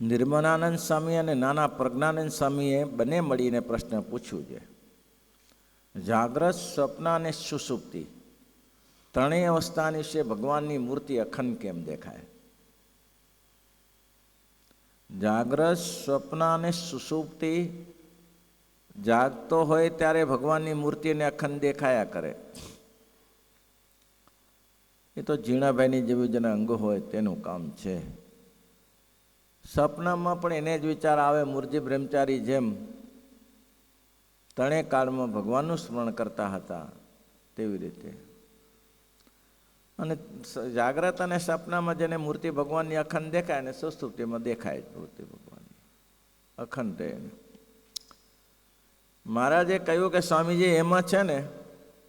નિર્મલાનંદ સ્વામી અને નાના પ્રજ્ઞાનંદ સ્વામીએ બંને મળીને પ્રશ્ન પૂછ્યું છે, જાગ્રત, સ્વપ્ન અને સુષુપ્તિ ત્રણેય અવસ્થાની વિશે ભગવાનની મૂર્તિ અખંડ કેમ દેખાય? જાગ્રત, સ્વપ્ન અને સુષુપ્તિ જાગતો હોય ત્યારે ભગવાનની મૂર્તિને અખંડ દેખાયા કરે. એ તો ઝીણાભાઈની જેવું જેના અંગ હોય તેનું કામ છે. સપનામાં પણ એને જ વિચાર આવે, મૂર્તિ બ્રહ્મચારી જેમ ત્રણેય કાળમાં ભગવાનનું સ્મરણ કરતા હતા તેવી રીતે. અને જાગ્રત અને સપનામાં જેને મૂર્તિ ભગવાનની અખંડ દેખાય ને સુષુપ્તિમાં દેખાય જ મૂર્તિ ભગવાનની અખંડ. મહારાજે કહ્યું કે સ્વામીજી એમાં છે ને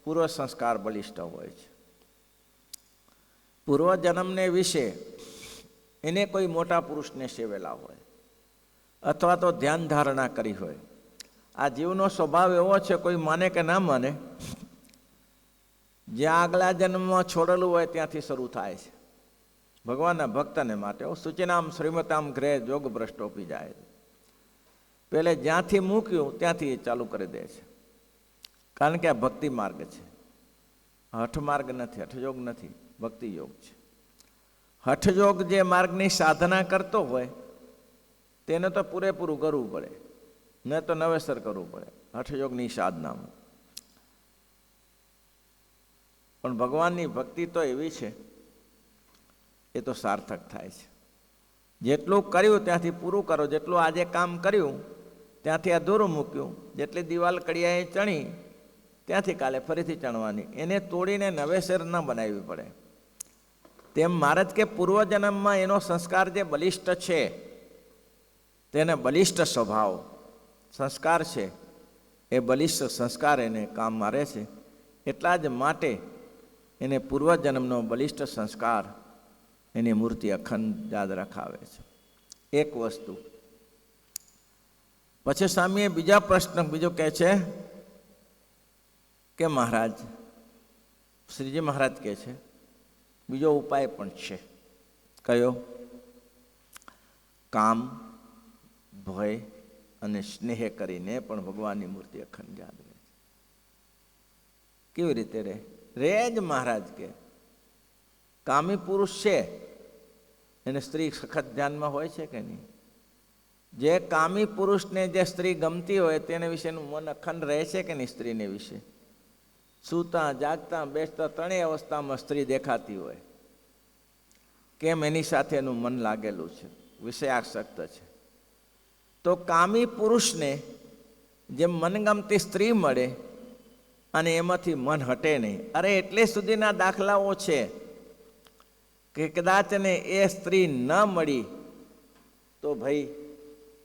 પૂર્વ સંસ્કાર બલિષ્ઠ હોય છે. પૂર્વજન્મને વિશે એને કોઈ મોટા પુરુષને સેવેલા હોય અથવા તો ધ્યાન ધારણા કરી હોય. આ જીવનો સ્વભાવ એવો છે, કોઈ માને કે ના માને, જ્યાં આગલા જન્મમાં છોડેલું હોય ત્યાંથી શરૂ થાય છે. ભગવાનના ભક્તને માટે સૂચિનામ શ્રીમતામ ગ્રહે જોગ ભ્રષ્ટોપી જાય. પહેલે જ્યાંથી મૂક્યું ત્યાંથી એ ચાલુ કરી દે છે. કારણ કે આ ભક્તિ માર્ગ છે, હઠ માર્ગ નથી, હઠયોગ નથી, ભક્તિ યોગ છે. હઠયોગ જે માર્ગની સાધના કરતો હોય તેને તો પૂરેપૂરું કરવું પડે, ન તો નવેસર કરવું પડે હઠયોગની સાધનામાં. પણ ભગવાનની ભક્તિ તો એવી છે, એ તો સાર્થક થાય છે. જેટલું કર્યું ત્યાંથી પૂરું કરો, જેટલું આજે કામ કર્યું ત્યાંથી અધૂરું મૂક્યું, જેટલી દિવાલ કડિયાએ ચણી ત્યાંથી કાલે ફરીથી ચણવાની, એને તોડીને નવેસર ન બનાવવી પડે. તેમ મહારાજ કે પૂર્વજન્મમાં એનો સંસ્કાર જે બલિષ્ઠ છે, તેને બલિષ્ઠ સ્વભાવ સંસ્કાર છે, એ બલિષ્ઠ સંસ્કાર એને કામ મારે છે. એટલા જ માટે એને પૂર્વજન્મનો બલિષ્ઠ સંસ્કાર એની મૂર્તિ અખંડ યાદ રખાવે છે. એક વસ્તુ. પછી સ્વામીએ બીજા પ્રશ્ન બીજો કહે છે કે મહારાજ, શ્રીજી મહારાજ કહે છે બીજો ઉપાય પણ છે. કયો? કામ, ભય અને સ્નેહ કરીને પણ ભગવાનની મૂર્તિ અખંડ યાદ રહે છે. કેવી રીતે રહે? રે જ મહારાજ કે કામી પુરુષ છે એને સ્ત્રી સખત ધ્યાનમાં હોય છે કે નહીં? જે કામી પુરુષને જે સ્ત્રી ગમતી હોય તેને વિશેનું મન અખંડ રહે છે કે નહીં? સ્ત્રીને વિશે સૂતા, જાગતા, બેસતા ત્રણેય અવસ્થામાં સ્ત્રી દેખાતી હોય, કેમ એની સાથે એનું મન લાગેલું છે, વિષયાસક્ત છે. તો કામી પુરુષને જેમ મનગમતી સ્ત્રી મળે અને એમાંથી મન હટે નહીં. અરે એટલે સુધીના દાખલાઓ છે કે કદાચ ને એ સ્ત્રી ન મળી તો ભાઈ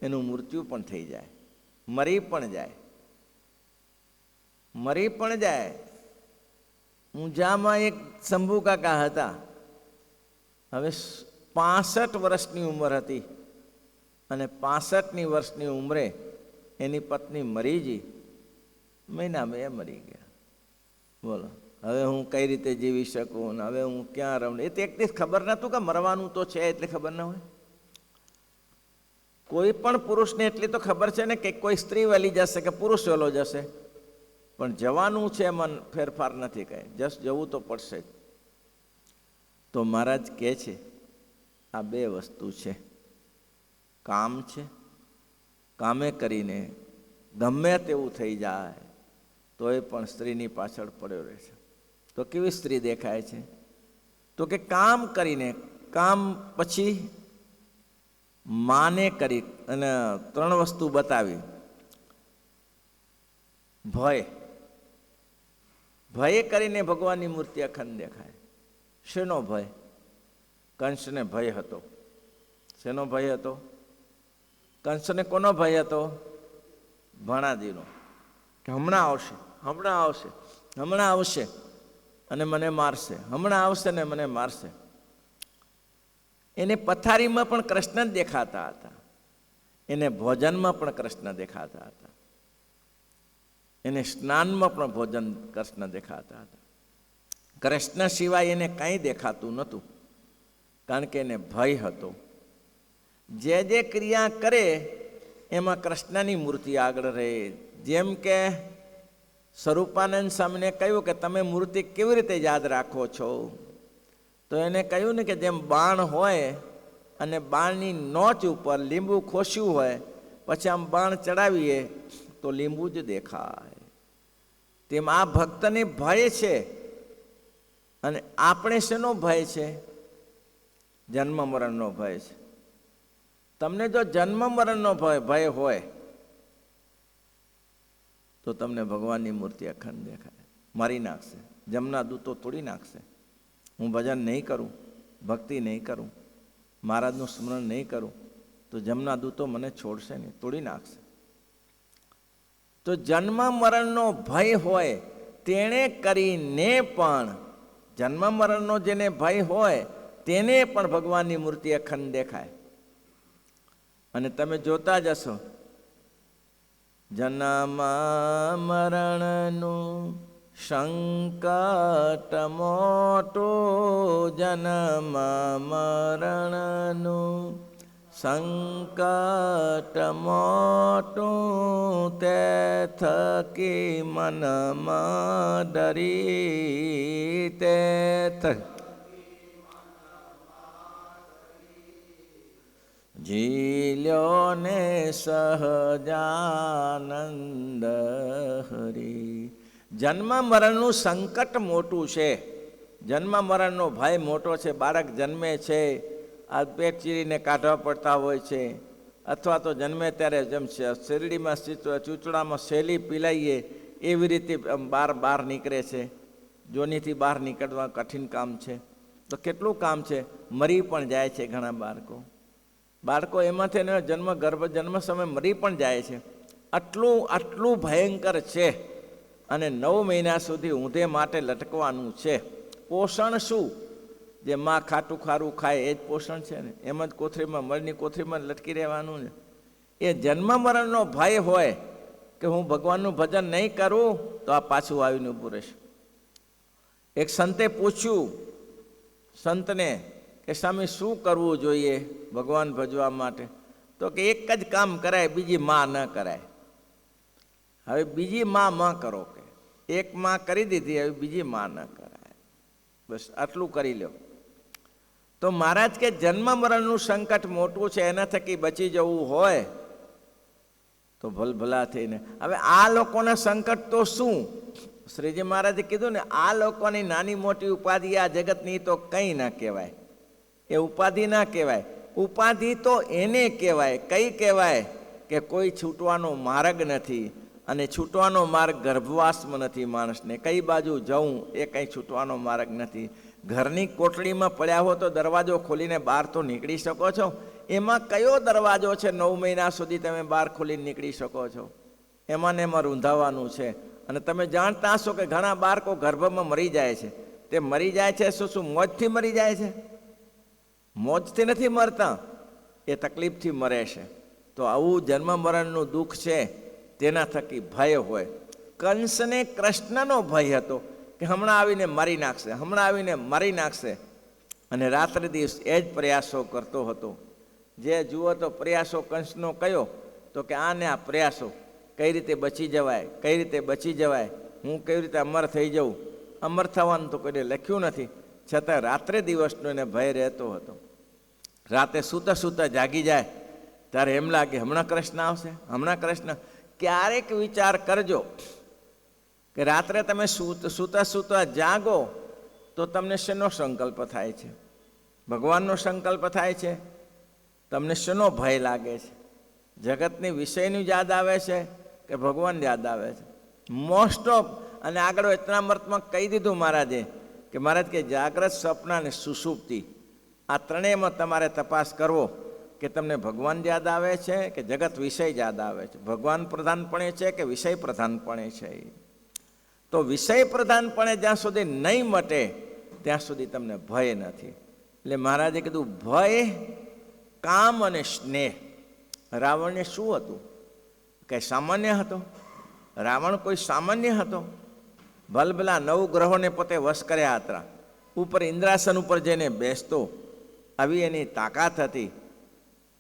એનું મૃત્યુ પણ થઈ જાય, મરી પણ જાય. ઊંઝામાં એક શંભુ કાકા હતા, હવે 65 વર્ષની ઉંમર હતી અને 65ની વર્ષની ઉંમરે એની પત્ની મરી ગઈ, મહિનામાં એ મરી ગયા. બોલો હવે હું કઈ રીતે જીવી શકું ને હવે હું ક્યાં રહું? એ તો એક દિવસ ખબર નહોતું કે મરવાનું તો છે, એટલે ખબર ન હોય. કોઈ પણ પુરુષને એટલી તો ખબર છે ને કે કોઈ સ્ત્રી વહેલી જશે કે પુરુષ વહેલો જશે, પણ જવાનું છે મન ફેરફાર નથી કહે, જવું તો પડશે જ. તો મહારાજ કહે છે આ બે વસ્તુ છે. કામ છે, કામે કરીને ગમે તેવું થઈ જાય તો એ પણ સ્ત્રીની પાછળ પડ્યો રહે છે. તો કેવી સ્ત્રી દેખાય છે? તો કે કામ કરીને, કામ પછી માને કરી અને 3 વસ્તુ બતાવી. ભય કરીને ભગવાનની મૂર્તિ અખંડ દેખાય. શેનો ભય? કંસને ભય હતો. શેનો ભય હતો? કંસને કોનો ભય હતો? ભણાજીનો, કે હમણાં આવશે અને મને મારશે, હમણાં આવશે ને મને મારશે. એને પથારીમાં પણ કૃષ્ણ જ દેખાતા હતા, એને ભોજનમાં પણ કૃષ્ણ દેખાતા હતા, એને સ્નાનમાં પણ ભોજન કૃષ્ણ દેખાતા હતા. કૃષ્ણ સિવાય એને કંઈ દેખાતું નહોતું, કારણ કે એને ભય હતો. જે ક્રિયા કરે એમાં કૃષ્ણની મૂર્તિ આગળ રહે. જેમ કે સ્વરૂપાનંદ સ્વામીને કહ્યું કે તમે મૂર્તિ કેવી રીતે યાદ રાખો છો, તો એને કહ્યું ને કે જેમ બાણ હોય અને બાણની નોચ ઉપર લીંબુ ખોસ્યું હોય, પછી આમ બાણ ચડાવીએ તો લીંબુ જ દેખાય. તેમ આ ભક્તને ભય છે. અને આપણે શેનો ભય છે? જન્મ મરણનો ભય છે. તમને જો જન્મ મરણનો ભય હોય તો તમને ભગવાનની મૂર્તિ અખંડ દેખાય. મારી નાખશે, જમના દૂતો તોડી નાખશે. હું ભજન નહીં કરું, ભક્તિ નહીં કરું, મહારાજનું સ્મરણ નહીં કરું તો જમના દૂતો મને છોડશે નહીં, તોડી નાખશે. તો જન્મ મરણનો ભય હોય તેણે કરીને પણ, જન્મ મરણનો જેને ભય હોય તેને પણ ભગવાનની મૂર્તિ અખંડ દેખાય. અને તમે જોતા જશો, જન્મ મરણનું સંકટ મોટું, જન્મ મરણનું સંકટ મોટું, તે થકી મનમાં ડરી, તે જીલ્યો ને સહજાનંદ હરી. જન્મ મરણનું સંકટ મોટું છે, જન્મ મરણનો ભય મોટો છે. બાળક જન્મે છે, આ પેટ ચીરીને કાઢવા પડતા હોય છે, અથવા તો જન્મે ત્યારે જેમ શેરડીમાં ચૂંચડામાં શેલી પીલાઈએ એવી રીતે બહાર નીકળે છે. જોનીથી બહાર નીકળવા કઠિન કામ છે. તો કેટલું કામ છે, મરી પણ જાય છે ઘણા બાળકો એમાંથી જન્મ સમય મરી પણ જાય છે. આટલું ભયંકર છે. અને 9 મહિના સુધી ઊંધે માટે લટકવાનું છે. પોષણ શું? જે માં ખાટું ખારું ખાય એ જ પોષણ છે ને. એમ જ કોથળીમાં, મળની કોથળીમાં લટકી રહેવાનું ને. એ જન્મ મરણનો ભય હોય કે હું ભગવાનનું ભજન નહીં કરું તો આ પાછું આવીને ઊભું રહેશે. એક સંતે પૂછ્યું સંતને કે સ્વામી શું કરવું જોઈએ ભગવાન ભજવા માટે? તો કે એક જ કામ કરાય, બીજી માં ન કરાય. હવે બીજી માં કરો કે એક માં કરી દીધી, હવે બીજી માં ન કરાય. બસ આટલું કરી લો. તો મહારાજ કે જન્મ મરણનું સંકટ મોટું છે, એના થકી બચી જવું હોય તો ભલભલા થઈને. હવે આ લોકોના સંકટ તો શું? શ્રીજી મહારાજે કીધું ને, આ લોકોની નાની મોટી ઉપાધિ આ જગતની તો કંઈ ના કહેવાય. એ ઉપાધિ ના કહેવાય. ઉપાધિ તો એને કહેવાય. કઈ કહેવાય? કે કોઈ છૂટવાનો માર્ગ નથી. અને છૂટવાનો માર્ગ ગર્ભવાસમાં નથી માણસને. કઈ બાજુ જવું એ કંઈ છૂટવાનો માર્ગ નથી. ઘરની કોટડીમાં પડ્યા હો તો દરવાજો ખોલીને બહાર તો નીકળી શકો છો. એમાં કયો દરવાજો છે 9 મહિના સુધી તમે બહાર ખોલીને નીકળી શકો છો? એમાં ને એમાં રૂંધાવાનું છે. અને તમે જાણતા હશો કે ઘણા બાળકો ગર્ભમાં મરી જાય છે. તે મરી જાય છે શું મોજથી મરી જાય છે? મોજથી નથી મરતા, એ તકલીફથી મરે છે. તો આવું જન્મ મરણનું દુઃખ છે, તેના થકી ભય હોય. કંસને કૃષ્ણનો ભય હતો કે હમણાં આવીને મારી નાખશે, હમણાં આવીને મારી નાખશે. અને રાત્રે દિવસ એ જ પ્રયાસો કરતો હતો. જે જુઓ તો પ્રયાસો કંસનો કયો તો કે આને આ પ્રયાસો કઈ રીતે બચી જવાય, કઈ રીતે બચી જવાય, હું કેવી રીતે અમર થઈ જાઉં. અમર થવાનું તો કોઈને લખ્યું નથી, છતાં રાત્રે દિવસનો એને ભય રહેતો હતો. રાતે સૂતા સૂતા જાગી જાય ત્યારે એમ લાગે હમણાં કૃષ્ણ આવશે, હમણાં કૃષ્ણ. ક્યારેક વિચાર કરજો કે રાત્રે તમે સૂતા સૂતા જાગો તો તમને શેનો સંકલ્પ થાય છે? ભગવાનનો સંકલ્પ થાય છે? તમને શેનો ભય લાગે છે? જગતની વિષયનું યાદ આવે છે કે ભગવાન યાદ આવે છે? Most of. અને આગળ વચનામૃતમાં કહી દીધું મહારાજે કે મહારાજ કે જાગ્રત, સ્વપ્ન અને સુષુપ્તિ આ ત્રણેયમાં તમારે તપાસ કરવો કે તમને ભગવાન યાદ આવે છે કે જગત વિષય યાદ આવે છે. ભગવાન પ્રધાનપણે છે કે વિષય પ્રધાનપણે છે? તો વિષય પ્રધાનપણે જ્યાં સુધી નહીં મટે ત્યાં સુધી તમને ભય નથી. એટલે મહારાજે કીધું ભય, કામ અને સ્નેહ. રાવણને શું હતું? કંઈ સામાન્ય હતો? રાવણ કોઈ સામાન્ય હતો? ભલભલા 9 ગ્રહોને પોતે વશ કર્યા હતા. ઉપર ઇન્દ્રાસન ઉપર જઈને બેસતો, આવી એની તાકાત હતી.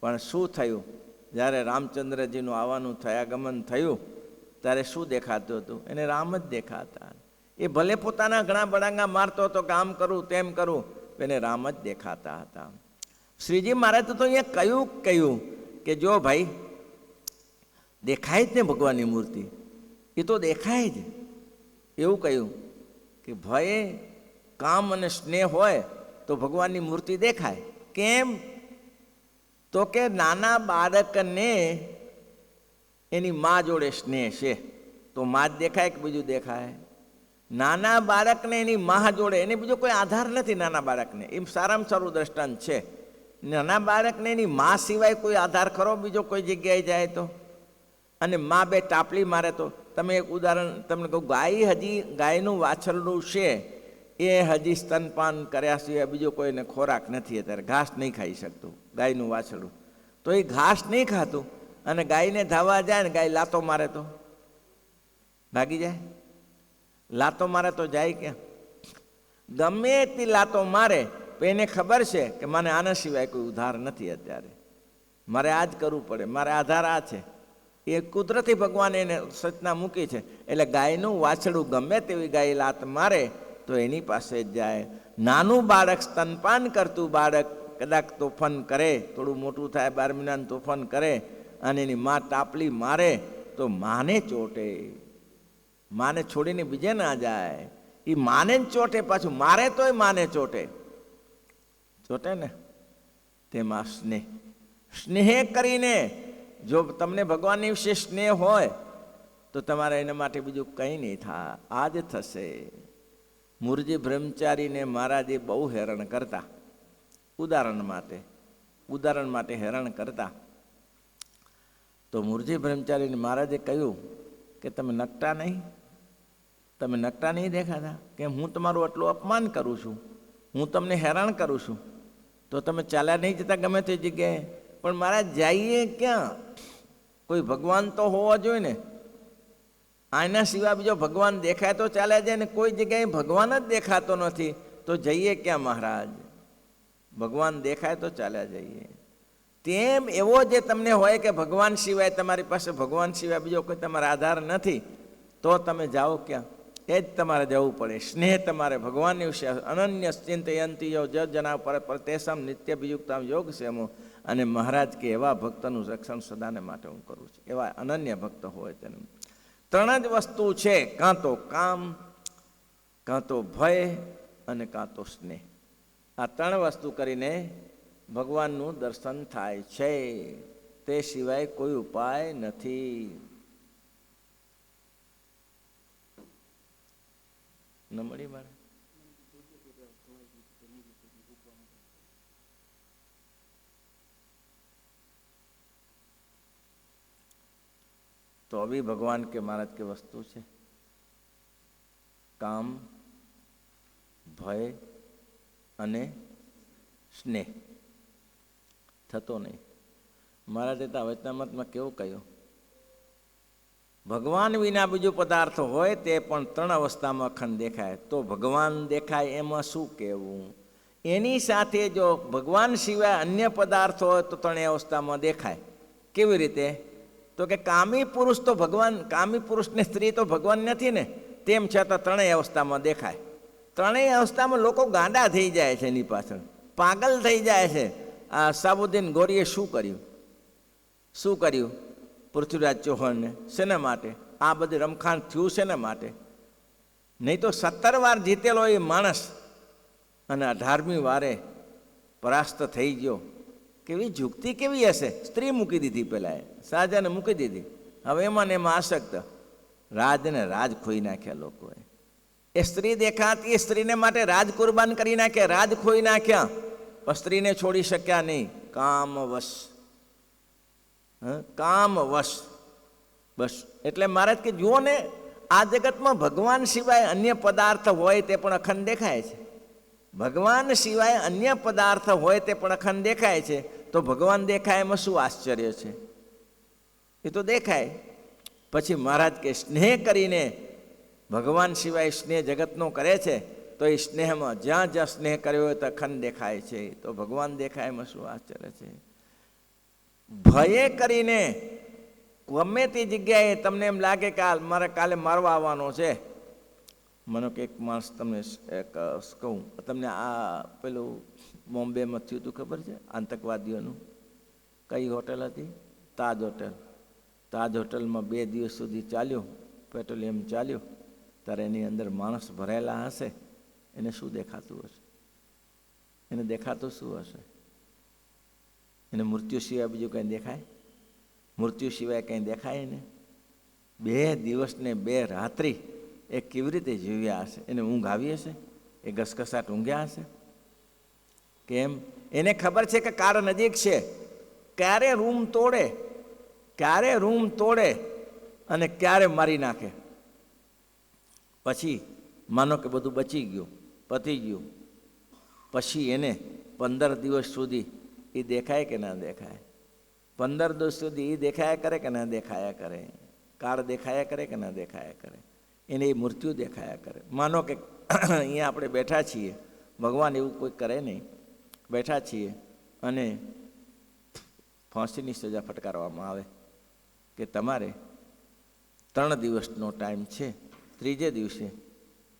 પણ શું થયું? જ્યારે રામચંદ્રજીનું આવવાનું થયાગમન થયું ત્યારે શું દેખાતું હતું? એને રામ જ દેખાતા. એ ભલે પોતાના ઘણા બડાંગા મારતો હતો કે આમ કરું તેમ કરું, એને રામ જ દેખાતા હતા. શ્રીજી મહારાજ તો અહીંયા કહ્યું કે જો ભાઈ દેખાય જ ને ભગવાનની મૂર્તિ, એ તો દેખાય જ. એવું કહ્યું કે ભય કામ અને સ્નેહ હોય તો ભગવાનની મૂર્તિ દેખાય. કેમ? તો કે નાના બાળકને એની મા જોડે સ્નેહ છે તો મા જ દેખાય કે બીજું દેખાય? નાના બાળકને એની મા જોડે, એને બીજો કોઈ આધાર નથી. નાના બાળકને એમ સારામાં સારું દ્રષ્ટાંત છે. નાના બાળકને એની મા સિવાય કોઈ આધાર ખરો બીજો કોઈ જગ્યાએ જાય તો? અને મા બે ટાપલી મારે તો તમે એક ઉદાહરણ તમને કહું, ગાયનું વાછરડું છે એ હજી સ્તનપાન કર્યા સિવાય બીજો કોઈને ખોરાક નથી, અત્યારે ઘાસ નહીં ખાઈ શકતું ગાયનું વાછરડું. તો એ ઘાસ નહીં ખાતું અને ગાયને ધાવા જાય ને ગાય લાતો મારે તો ભાગી જાય. લાતો મારે તો જાય ક્યાં? ગમે એટલી લાતો મારે તો એને ખબર છે કે મને આના સિવાય કોઈ ઉધાર નથી, અત્યારે મારે આ જ કરવું પડે, મારે આધાર આ છે. એ કુદરતી ભગવાન એને સચના મૂકી છે. એટલે ગાયનું વાછડું ગમે તેવી ગાય લાત મારે તો એની પાસે જ જાય. નાનું બાળક, સ્તનપાન કરતું બાળક કદાચ તોફાન કરે, થોડું મોટું થાય 12 મહિનાનું તોફાન કરે અને એની મા ટાપલી મારે તો માને ચોટે. માને છોડીને બીજે ના જાય. એ માને જ ચોટે, પાછું મારે તોય માને ચોટે ને. તેમાં સ્નેહ કરીને, જો તમને ભગવાનની વિશે સ્નેહ હોય તો તમારે એના માટે બીજું કંઈ નહીં થાય, આ જ થશે. મુરજી બ્રહ્મચારીને મહારાજે બહુ હેરાન કરતા, ઉદાહરણ માટે હેરાન કરતા. તો મુરજી બ્રહ્મચારીને મહારાજે કહ્યું કે તમે નકટા નહીં દેખાતા કે હું તમારું આટલું અપમાન કરું છું, હું તમને હેરાન કરું છું, તો તમે ચાલ્યા નહીં જતા ગમે તે જગ્યાએ? પણ મહારાજ જઈએ ક્યાં? કોઈ ભગવાન તો હોવા જોઈએ ને. આના સિવાય બીજો ભગવાન દેખાય તો ચાલ્યા જાય ને, કોઈ જગ્યાએ ભગવાન જ દેખાતો નથી તો જઈએ ક્યાં મહારાજ? ભગવાન દેખાય તો ચાલ્યા જઈએ. તેમ એવો જે તમને હોય કે ભગવાન સિવાય તમારી પાસે ભગવાન સિવાય બીજો કોઈ તમારો આધાર નથી, તો તમે જાઓ ક્યાં? એ જ તમારે જવું પડે. સ્નેહ તમારે ભગવાનની વિશે અનન્ય ચિંતયંતી યો જના પર તેસામ નિત્ય વિયુક્તામ યોગ સેમો. અને મહારાજ કે એવા ભક્તનું રક્ષણ સદાને માટે હું કરું છું. એવા અનન્ય ભક્ત હોય તેને 3 જ વસ્તુ છે, કાં તો કામ, કાં તો ભય અને કાં તો સ્નેહ. આ 3 વસ્તુ કરીને ભગવાનનું દર્શન થાય છે. તે સિવાય કોઈ ઉપાય નથી. ન મળી મારે तो अभी भगवान के महाराज की वस्तु है काम, भय अने स्नेह थतो नहीं. महाराजे तो वचनामृत में केवुं कह्युं? भगवान विना बीजो पदार्थ होय ते पण 3 अवस्था में अखंड देखाय तो भगवान देखाय एमां शुं कहेवुं? एनी साथे जो भगवान सिवाय अन्य पदार्थ होय तो 3 अवस्था में देखाय. केवी रीते? तो कि कामी पुरुष तो भगवान, कामी पुरुष ने स्त्री तो भगवान नहीं ने, तेम छतां 3 अवस्था में देखाय. 3 अवस्था में लोग गांडा थई जाए छे, एनी पाछळ पागल थई जाए छे. आ साबुद्दीन गौरीए शुं कर्युं? पृथ्वीराज चौहान ने शेना माटे आ बधी रमखाण थयुं? शेना माटे? नहीं तो 17 वार जीतेलो ए माणस अने 18મી वारे परास्त थई गयो. केवी जुक्ति केवी हशे? स्त्री मूकी दीधी, पेला शाहजहाने मूकी दीधी, हवे एमां ने एमां आसक्त. राज ने राज खोई नाख्या लोकोए. ए स्त्री देखाती स्त्री ने माटे राज कुर्बान करी नाख्या, राज खोई नाख्या, पण स्त्री ने छोड़ी शक्या नहीं. कामवश बस. एटले महाराज के जुओ ने आ जगत में भगवान सिवाय अन्य पदार्थ होय ते पण अखंड देखाय छे. भगवान सिवाय अन्य पदार्थ होय ते पण अखंड देखाय छे. तो भगवान देखाय एमां शुं आश्चर्य छे? ए तो देखाय. पछी महाराज के स्नेह करीने भगवान सिवाय स्नेह जगतनो करे छे तो ए स्नेहमां ज्यां स्नेह कर्यो होय तो अखंड देखाय छे. तो भगवान देखाय एमां शुं आश्चर्य छे? ભયે કરીને ગમે તે જગ્યાએ તમને એમ લાગે કે મારે કાલે મારવા આવવાનો છે. મને કે એક માણસ તમને એક કહું, તમને આ પેલું બોમ્બેમાં થયું હતું ખબર છે, આતંકવાદીઓનું? કઈ હોટલ હતી? તાજ હોટલ. તાજ હોટલમાં 2 દિવસ સુધી ચાલ્યું, પેટ્રોલિયમ ચાલ્યું, ત્યારે એની અંદર માણસ ભરેલા હશે, એને શું દેખાતું હશે? એને દેખાતું શું હશે? એને મૃત્યુ સિવાય બીજું કંઈ દેખાય? મૃત્યુ સિવાય કંઈ દેખાય ને? 2 દિવસ ને 2 રાત્રિ એ કેવી રીતે જીવ્યા હશે? એને ઊંઘ આવી હશે? એ ઘસઘસાટ ઊંઘ્યા હશે? કેમ? એને ખબર છે કે કાર નજીક છે, ક્યારે રૂમ તોડે અને ક્યારે મારી નાખે. પછી માનો કે બધું બચી ગયું, પતી ગયું, પછી એને 15 દિવસ સુધી એ દેખાય કે ના દેખાય? 15 દિવસ સુધી એ દેખાયા કરે કે ના દેખાયા કરે? કાર દેખાયા કરે કે ના દેખાયા કરે? એને એ મૃત્યુ દેખાયા કરે. માનો કે અહીંયા આપણે બેઠા છીએ, ભગવાન એવું કોઈ કરે નહીં, બેઠા છીએ અને ફાંસીની સજા ફટકારવામાં આવે કે તમારે 3 દિવસનો ટાઈમ છે, 3જે દિવસે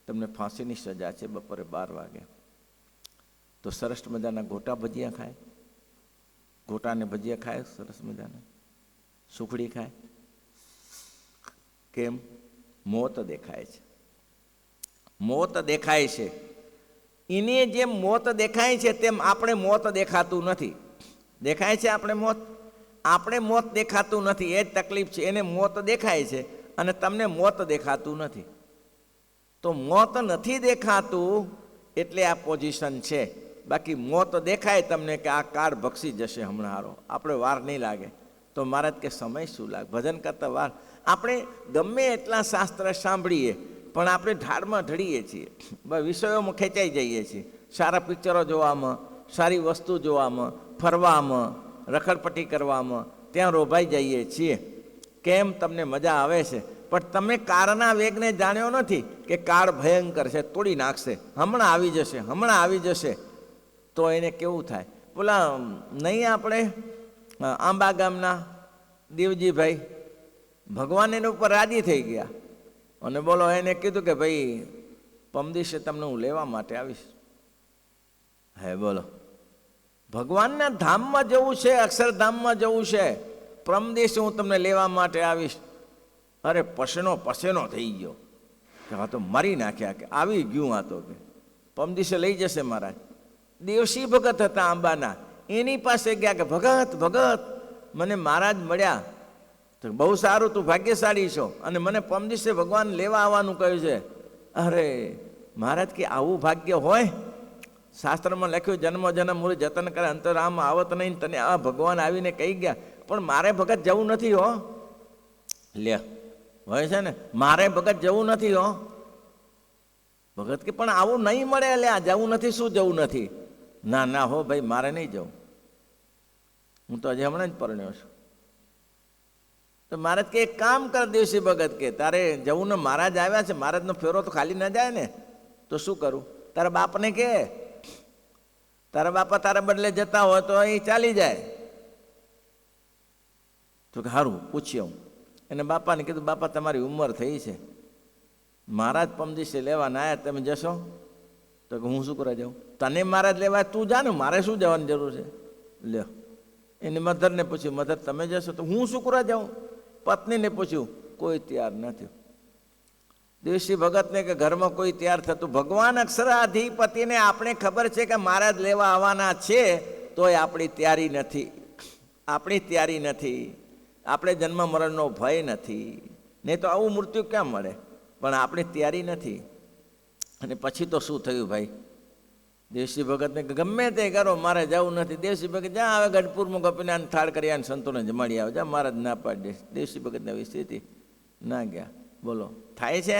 તમને ફાંસીની સજા છે, બપોરે 12 વાગે. તો સરસ મજાના ગોટા ભજીયા ખાય, ગોટાને ભજીયા ખાય, સરસ મજાના સુખડી ખાય. કેમ? મોત દેખાય છે, મોત દેખાય છે. એને જેમ મોત દેખાય છે તેમ આપણે મોત દેખાતું નથી. દેખાય છે આપણે મોત? આપણે મોત દેખાતું નથી, એ જ તકલીફ છે. એને મોત દેખાય છે અને તમને મોત દેખાતું નથી. તો મોત નથી દેખાતું એટલે આ પોઝિશન છે. બાકી મોત દેખાય તમને કે આ કાર ભક્ષી જશે હમણાં, હારો આપણે વાર નહીં લાગે. તો મહારાજ કે સમય શું લાગે? ભજન કરતા વાર. આપણે ગમે એટલા શાસ્ત્ર સાંભળીએ પણ આપણે ઢાળમાં ઢળીએ છીએ, વિષયોમાં ખેંચાઈ જઈએ છીએ. સારા પિક્ચરો જોવામાં, સારી વસ્તુ જોવામાં, ફરવામાં, રખડપટ્ટી કરવામાં ત્યાં રોભાઈ જઈએ છીએ. કેમ? તમને મજા આવે છે, પણ તમે કારના વેગને જાણ્યો નથી કે કાર ભયંકર છે, તોડી નાખશે, હમણાં આવી જશે, હમણાં આવી જશે. તો એને કેવું થાય? બોલા નહીં આપણે આંબા ગામના દેવજીભાઈ, ભગવાન એના ઉપર રાજી થઈ ગયા અને બોલો એને કીધું કે ભાઈ પમદિવસે તમને હું લેવા માટે આવીશ. હે બોલો, ભગવાનના ધામમાં જવું છે, અક્ષરધામમાં જવું છે, પરમ દિવસે હું તમને લેવા માટે આવીશ. અરે પસેનો થઈ ગયો કે હા તો મારી નાખ્યા, કે આવી ગયું આ તો, કે પરમ દિવસે લઈ જશે મહારાજ. દેવસી ભગત હતા આંબાના, એની પાસે ગયા કે ભગત મને મહારાજ મળ્યા, તો બહુ સારું, તું ભાગ્યશાળી છો અને મને પરમ દિવસે ભગવાન લેવા આવવાનું કહ્યું છે. અરે મહારાજ કે આવું ભાગ્ય હોય? શાસ્ત્રમાં લખ્યું જન્મ મૂળ જતન કરે અંતરામ આવત નહીં. તને આ ભગવાન આવીને કહી ગયા પણ મારે ભગત જવું નથી હો. લે હોય છે ને, મારે ભગત જવું નથી હો. ભગત કે પણ આવું નહીં મળે, લે આ જવું નથી. શું જવું નથી? ના હો ભાઈ, મારે નહીં જવું, હું તો હજી હમણાં જ પરણ્યો છું. તો મહારાજ કે એક કામ કર દેવસી ભગત, કે તારે જવું ને, મહારાજ આવ્યા છે, મહારાજનો ફેરો તો ખાલી ના જાય ને. તો શું કરું? તારા બાપને કે, તારા બાપા તારા બદલે જતા હોય તો એ ચાલી જાય. તો કે સારું, પૂછ્યું હું એને બાપાને કીધું, બાપા તમારી ઉંમર થઈ છે, મહારાજ પમદિવસે લેવાના આવ્યા, તમે જશો? તો કે હું શું કરવા જાઉં? તને મહારાજ લેવા તું જા ને, મારે શું જવાની જરૂર છે? લ્યો, એની મધરને પૂછ્યું, મધર તમે જશો? તો હું શું કરવા જાઉં? પત્નીને પૂછ્યું, કોઈ તૈયાર નથી. દેવસી ભગતને કે ઘરમાં કોઈ તૈયાર થતું? ભગવાન અક્ષરાધિપતિને આપણે ખબર છે કે મહારાજ લેવા આવવાના છે, તોય આપણી તૈયારી નથી. આપણે જન્મ મરણનો ભય નથી, નહીં તો આવું મૃત્યુ ક્યાં મળે? પણ આપણી તૈયારી નથી. અને પછી તો શું થયું ભાઈ? દેવસી ભગતને ગમે તે કરો, મારે જવું નથી. દેવસી ભગત જ્યાં આવે ગઢપુરમાં ગોપીનાથ થાળ કરી અને સંતોને જમાડી આવે, જ્યાં મહારાજ ના પાડી દે. દેવસી ભગતને આવી સ્થિતિ, ના ગયા. બોલો, થાય છે?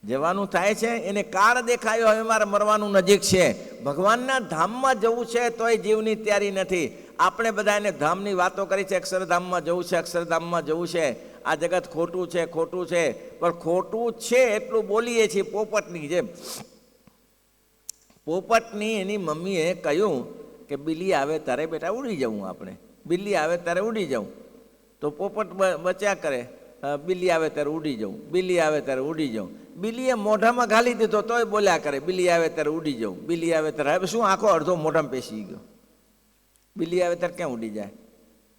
જવાનું થાય છે. એને કાળ દેખાયો, હવે મારે મરવાનું નજીક છે, ભગવાનના ધામમાં જવું છે, તોય જીવની તૈયારી નથી. આપણે બધા એને ધામની વાતો કરી છે, અક્ષરધામમાં જવું છે, અક્ષરધામમાં જવું છે. આ જગત ખોટું છે, પણ ખોટું છે એટલું બોલીએ છીએ પોપટની જેમ. પોપટની એની મમ્મીએ કહ્યું કે બિલી આવે તારે બેટા ઉડી જવું આપણે. બિલ્લી આવે ત્યારે ઉડી જાઉં, તો પોપટ બચ્યા કરે, બિલ્લી આવે ત્યારે ઉડી જાઉં, બિલ્લી આવે ત્યારે ઉડી જાઉં. બિલ્લીએ મોઢામાં ઘાલી દીધો તોય બોલ્યા કરે, બિલ્લી આવે ત્યારે ઉડી જાઉં, બિલ્લી આવે ત્યારે. હવે શું આખો અડધો મોઢામાં પેસી ગયો? બિલ્લી આવે ત્યારે ક્યાં ઉડી જાય?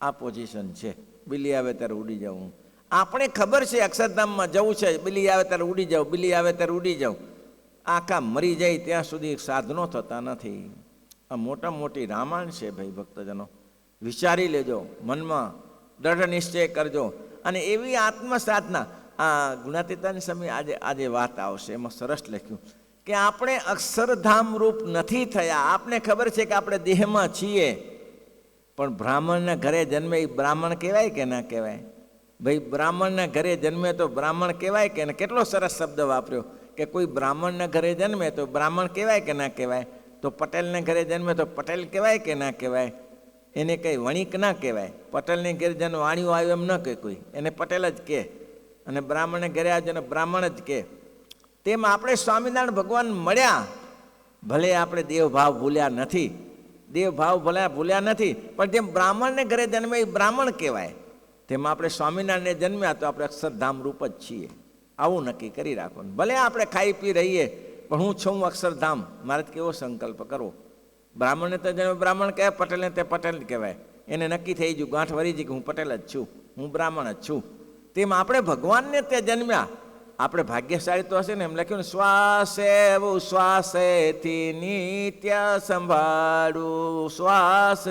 આ પોઝિશન છે, બિલ્લી આવે ત્યારે ઉડી જાઉં. આપણે ખબર છે અક્ષરધામમાં જવું છે, બિલ્લી આવે ત્યારે ઉડી જાઉં, બિલ્લી આવે ત્યારે ઉડી જાઉં. આખા મરી જાય ત્યાં સુધી સાધનો થતા નથી. આ મોટા મોટી રામાયણ છે ભાઈ ભક્તજનો, વિચારી લેજો, મનમાં દ્રઢ નિશ્ચય કરજો. અને એવી આત્મસાધના, આ ગુણાતીતાની સમય આજે વાત આવશે, એમાં સરસ લખ્યું કે આપણે અક્ષરધામ રૂપ નથી થયા. આપને ખબર છે કે આપણે દેહમાં છીએ, પણ બ્રાહ્મણના ઘરે જન્મે એ બ્રાહ્મણ કહેવાય કે ના કહેવાય? ભાઈ બ્રાહ્મણના ઘરે જન્મે તો બ્રાહ્મણ કહેવાય કે ના? કેટલો સરસ શબ્દ વાપર્યો કે કોઈ બ્રાહ્મણના ઘરે જન્મે તો બ્રાહ્મણ કહેવાય કે ના કહેવાય? તો પટેલના ઘરે જન્મે તો પટેલ કહેવાય કે ના કહેવાય? એને કંઈ વણિક ના કહેવાય. પટેલને ઘરે જન્મ વાણિયો આવ્યો એમ ન કહે કોઈ, એને પટેલ જ કહે. અને બ્રાહ્મણને ઘરે આવ્યો એને બ્રાહ્મણ જ કહે. તેમ આપણે સ્વામિનારાયણ ભગવાન મળ્યા, ભલે આપણે દેવભાવ ભૂલ્યા નથી, દેવભાવ ભૂલ્યા નથી, પણ જેમ બ્રાહ્મણને ઘરે જન્મે એ બ્રાહ્મણ કહેવાય, તેમ આપણે સ્વામિનારાયણને જન્મ્યા તો આપણે અક્ષરધામ રૂપ જ છીએ. આવું નક્કી કરી રાખો. ભલે આપણે ખાઈ પી રહીએ, પણ હું છું અક્ષરધામ. મારે કેવો સંકલ્પ કરવો? બ્રાહ્મણને તો જન્મે બ્રાહ્મણ કહેવાય, પટેલને તે પટેલ કહેવાય. એને નક્કી થઈ ગયું, ગાંઠ વળી ગઈ કે હું પટેલ જ છું, હું બ્રાહ્મણ જ છું. તેમ આપણે ભગવાનને તે જન્મ્યા, આપણે ભાગ્યશાળી તો હશે ને. એમ લખ્યું ને, શ્વાસે શ્વાસેથી નિત્ય સંભાળું, શ્વાસ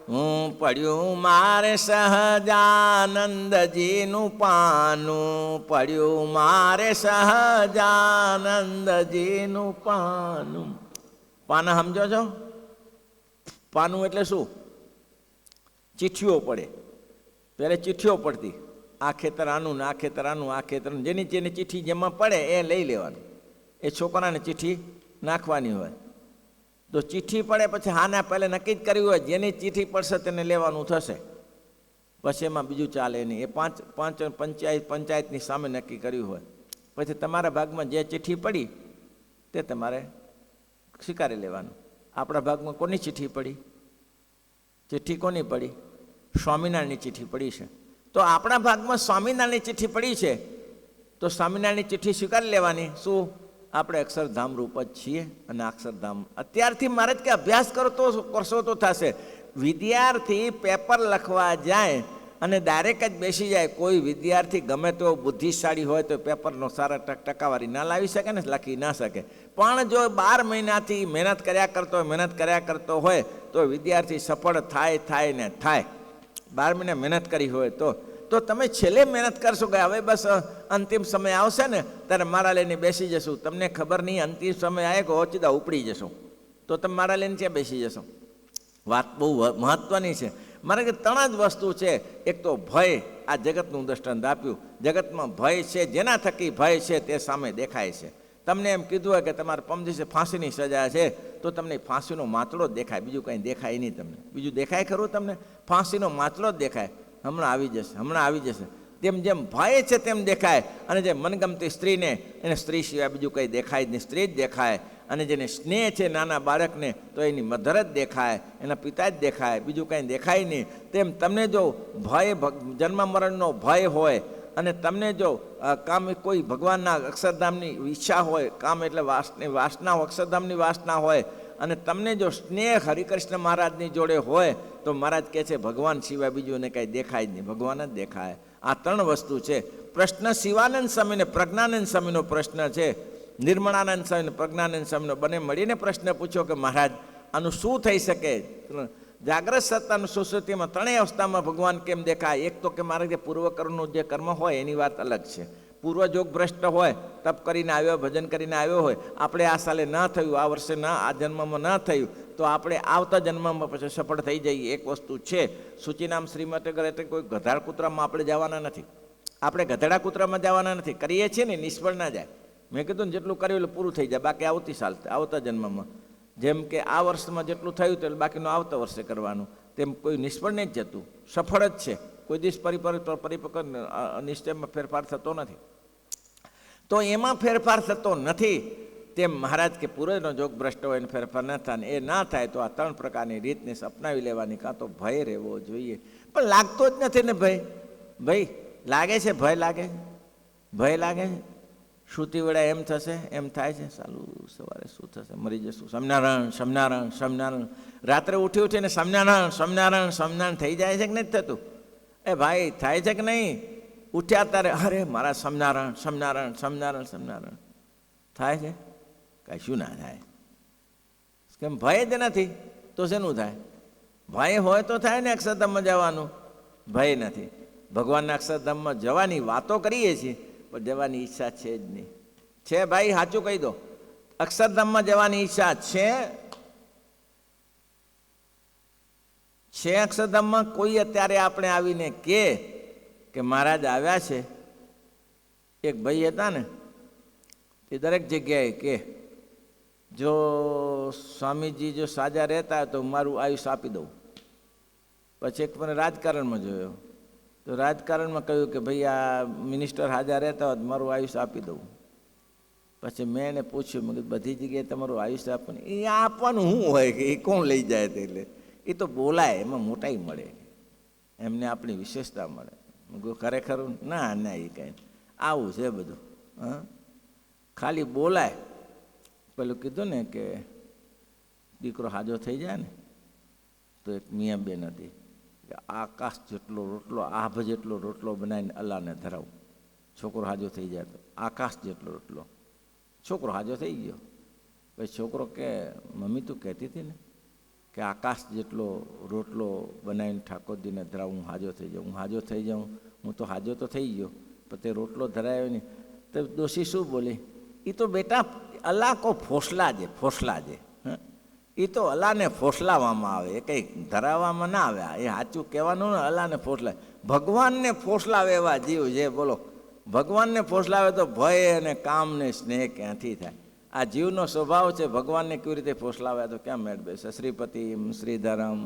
હું પડ્યું મારે સહજાનંદજીનું પાનું, પડ્યું મારે સહજાનંદજીનું પાનું. પાના સમજો છો? પાનું એટલે શું? ચિઠ્ઠીઓ પડે. પહેલાં ચિઠ્ઠીઓ પડતી, આ ખેતર આનું ને આ ખેતર આનું, આ ખેતર જેની જેની ચિઠ્ઠી જેમાં પડે એ લઈ લેવાનું. એ છોકરાને ચિઠ્ઠી નાખવાની હોય. તો ચિઠ્ઠી પડે પછી હાના પહેલાં નક્કી જ કર્યું હોય જેની ચિઠ્ઠી પડશે તેને લેવાનું થશે. પછી એમાં બીજું ચાલે નહીં. એ પાંચ પંચાયતની સામે નક્કી કર્યું હોય. પછી તમારા ભાગમાં જે ચિઠ્ઠી પડી તે તમારે સ્વીકારી લેવાનું. આપણા ભાગમાં કોની ચિઠ્ઠી પડી? ચિઠ્ઠી કોની પડી? સ્વામિનારાયણની ચિઠ્ઠી પડી છે. તો આપણા ભાગમાં સ્વામિનારાયણની ચિઠ્ઠી પડી છે, તો સ્વામિનારાયણની ચિઠ્ઠી સ્વીકારી લેવાની. શું? આપણે અક્ષરધામ રૂપ જ છીએ. અને અક્ષરધામ અત્યારથી મારે જ કે અભ્યાસ કરો તો કરશો તો થશે. વિદ્યાર્થી પેપર લખવા જાય અને ડાયરેક્ટ જ બેસી જાય. કોઈ વિદ્યાર્થી ગમે તો બુદ્ધિશાળી હોય તો પેપરનો સારા ટકાવારી ના લાવી શકે ને, લખી ના શકે. પણ જો 12 મહિનાથી મહેનત કર્યા કરતો હોય તો વિદ્યાર્થી સફળ થાય ને થાય. 12 મહિના મહેનત કરી હોય તો તમે છેલ્લે મહેનત કરશો કે હવે બસ અંતિમ સમય આવશે ને ત્યારે મારા લઈને બેસી જશું. તમને ખબર નહીં અંતિમ સમય આવે કે ઓચિદા ઉપડી જશો, તો તમે મારા લઈને ક્યાં બેસી જશો? વાત બહુ મહત્ત્વની છે. મારે કે 3 જ વસ્તુ છે. એક તો ભય. આ જગતનું દૃષ્ટાંત આપ્યું. જગતમાં ભય છે, જેના થકી ભય છે તે સામે દેખાય છે. તમને એમ કીધું હોય કે તમારે પમદીસે ફાંસીની સજા છે, તો તમને ફાંસીનો માતડો જ દેખાય, બીજું કંઈ દેખાય નહીં. તમને બીજું દેખાય ખરું? તમને ફાંસીનો માતડો જ દેખાય. હમણાં આવી જશે. તેમ જેમ ભય છે તેમ દેખાય. અને જે મનગમતી સ્ત્રીને, એને સ્ત્રી સિવાય બીજું કંઈ દેખાય જ નહીં, સ્ત્રી જ દેખાય. અને જેને સ્નેહ છે નાના બાળકને, તો એની મધર જ દેખાય, એના પિતા જ દેખાય, બીજું કંઈ દેખાય નહીં. તેમ તમને જો ભય, જન્મ મરણનો ભય હોય, અને તમને જો કામ કોઈ ભગવાનના અક્ષરધામની ઈચ્છા હોય, કામ એટલે વાસના, અક્ષરધામની વાસના હોય, અને તમને જો સ્નેહ હરિકૃષ્ણ મહારાજની જોડે હોય, તો મહારાજ કહે છે ભગવાન સિવાય બીજું એને કંઈ દેખાય જ નહીં, ભગવાન જ દેખાય. આ 3 વસ્તુ છે. પ્રશ્ન શિવાનંદ સ્વામીને પ્રજ્ઞાનંદ સ્વામીનો પ્રશ્ન છે. નિર્મળાનંદ સ્વામીને પ્રજ્ઞાનંદ સ્વામીનો બંને મળીને પ્રશ્ન પૂછ્યો કે મહારાજ આનું શું થઈ શકે? જાગ્રત સત્તાનું સુશ્રુતિમાં 3 અવસ્થામાં ભગવાન કેમ દેખાય? એક તો કે મારે જે પૂર્વકર્મનું જે કર્મ હોય એની વાત અલગ છે. પૂર્વજોગ ભ્રષ્ટ હોય, તપ કરીને આવ્યો, ભજન કરીને આવ્યો હોય, આપણે આ સાલે ન થયું, આ વર્ષે આ જન્મમાં ન થયું, તો આપણે આવતા જન્મમાં પછી સફળ થઈ જઈએ. એક વસ્તુ છે. સૂચિનામ શ્રીમતે કરે એટલે કોઈ ગધાડ કૂતરામાં આપણે જવાના નથી. આપણે ગધેડા કૂતરામાં જવાના નથી. કરીએ છીએ ને નિષ્ફળ ના જાય. મેં કીધું ને જેટલું કર્યું એટલે પૂરું થઈ જાય, બાકી આવતા જન્મમાં. જેમ કે આ વર્ષમાં જેટલું થયું તો બાકીનું આવતા વર્ષે કરવાનું. તેમ કોઈ નિષ્ફળ નહીં જ જતું, સફળ જ છે. કોઈ દિવસ પરિપક્વ નિશ્ચયમાં ફેરફાર થતો નથી. તો એમાં ફેરફાર થતો નથી. તેમ મહારાજ કે પૂર્વનો જોગ ભ્રષ્ટ હોય ને ફેરફાર ન થાય ને એ ના થાય તો આ 3 પ્રકારની રીતને અપનાવી લેવાની. કાં તો ભય રહેવો જોઈએ, પણ લાગતો જ નથી ને ભય. ભાઈ લાગે છે, ભય લાગે છે, ભય લાગે છે. શ્રુતિ વડે એમ થશે, એમ થાય છે, સાલું સવારે શું થશે, મરી જશું, સ્વામિનારાયણ સ્વામિનારાયણ સ્વામિનારાયણ. રાત્રે ઉઠી ઉઠીને સ્વામિનારાયણ સ્વામિનારાયણ સ્વામિનારાયણ થઈ જાય છે કે નથી થતું? એ ભાઈ થાય છે કે નહીં? ઉઠ્યા ત્યારે અરે મારા સ્વામિનારાયણ સ્વામિનારાયણ સ્વામિનારાયણ સ્વામિનારાયણ થાય છે? કશું ના થાય. કેમ? ભય જ નથી તો શેનું થાય? ભય હોય તો થાય ને અક્ષરધામમાં જવાનું. ભય નથી. ભગવાનના અક્ષરધામમાં જવાની વાતો કરીએ છીએ પણ જવાની ઈચ્છા છે જ નહીં. છે ભાઈ, સાચું કહી દો, અક્ષરધામમાં જવાની ઈચ્છા છે? છે અક્ષરધામમાં? કોઈ અત્યારે આપણે આવીને કે મહારાજ આવ્યા છે. એક ભાઈ હતા ને, એ દરેક જગ્યાએ કે જો સ્વામીજી જો સાજા રહેતા હોય તો મારું આયુષ્ય આપી દઉં. પછી એક મને રાજકારણમાં જોયો તો રાજકારણમાં કહ્યું કે ભાઈ આ મિનિસ્ટર હાજર રહેતા હોય તો મારું આયુષ્ય આપી દઉં. પછી મેં એને પૂછ્યું, મેં કીધું બધી જગ્યાએ તમારું આયુષ્ય આપવાનું, એ આપવાનું શું હોય કે એ કોણ લઈ જાય? એટલે એ તો બોલાય, એમાં મોટાઈ મળે, એમને આપણી વિશેષતા મળે. મેં કહ્યું ખરેખર? ના ના, એ કાંઈ આવું છે બધું. હા, ખાલી બોલાય. પેલું કીધું ને કે દીકરો હાજો થઈ જાય ને તો એક મિયાં બેન હતી કે આકાશ જેટલો રોટલો, આભ જેટલો રોટલો બનાવીને અલ્લાહને ધરાવું. છોકરો હાજો થઈ જાય તો આકાશ જેટલો રોટલો. છોકરો હાજો થઈ ગયો. પછી છોકરો કે મમ્મી તું કહેતી હતી ને કે આકાશ જેટલો રોટલો બનાવીને ઠાકોરજીને ધરાવું, હું હાજો થઈ જાઉં, હું હાજો થઈ જાઉં. હું તો હાજો તો થઈ ગયો પણ તે રોટલો ધરાયો નહીં. તો ડોશી શું બોલી? એ તો બેટા અલ્લાહ કો ફોસલા છે, ફોસલા છે. એ તો અલ્લાહને ફોસલાવવામાં આવે, એ કંઈ ધરાવવામાં ના આવે. એ સાચું કહેવાનું ને, અલ્લાહને ફોસલાવે. ભગવાનને ફોસલાવે એવા જીવ છે, બોલો. ભગવાનને ફોસલાવે તો ભય અને કામ ને સ્નેહ ક્યાંથી થાય? આ જીવનો સ્વભાવ છે. ભગવાનને કેવી રીતે ફોસલાવે તો ક્યાં મેળ બેસે? શ્રીપતિ શ્રીધરમ